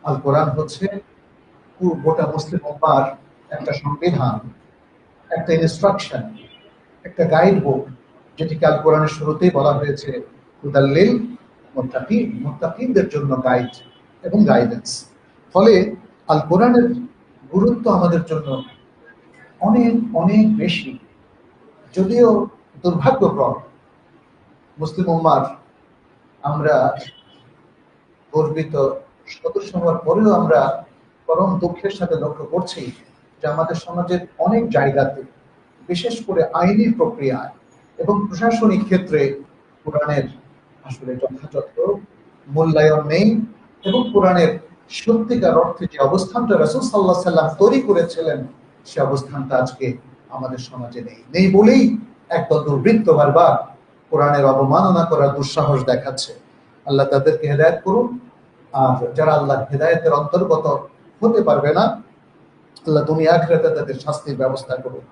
আল কোরআন হচ্ছে গোটা মুসলিম উম্মাহর একটা সংবিধান, একটা ইনস্ট্রাকশন, একটা গাইড বুক, যেটিকে আল কোরআনের শুরুতেই বলা হয়েছে হুদাল্লিল মুত্তাকিন, মুত্তাকিনদের জন্য গাইড এবং গাইডেন্স। ফলে আল কোরআনের গুরুত্ব আমাদের জন্য অনেক অনেক বেশি। যদিও দুর্ভাগ্যক্রম মুসলিম উম্মার আমরা গর্বিত সদস্য হওয়ার পরেও আমরা পরম দুঃখের সাথে লক্ষ্য করছি যে আমাদের সমাজের অনেক জায়গাতে, বিশেষ করে আইনি প্রক্রিয়ায় এবং প্রশাসনিক ক্ষেত্রে কোরআনের আসলে যথাযথ মূল্যায়ন নেই, এবং কোরআনের সত্যিকার অর্থে যে অবস্থানটা রাসূল সাল্লাল্লাহু আলাইহি সাল্লাম তৈরি করেছিলেন, সে অবস্থানটা আজকে আমাদের সমাজে নেই বলেই একদল দুর্বৃত্ত বারবার কোরআনের অবমাননা করার দুঃসাহস দেখাচ্ছে। আল্লাহ তাদেরকে হেদায়েত করুন। আর যারা আল্লাহর হেদায়েতের অন্তর্গত হতে পারবে না, আল্লাহ দুনিয়া আখিরাতে তাদের শাস্তির ব্যবস্থা করুন।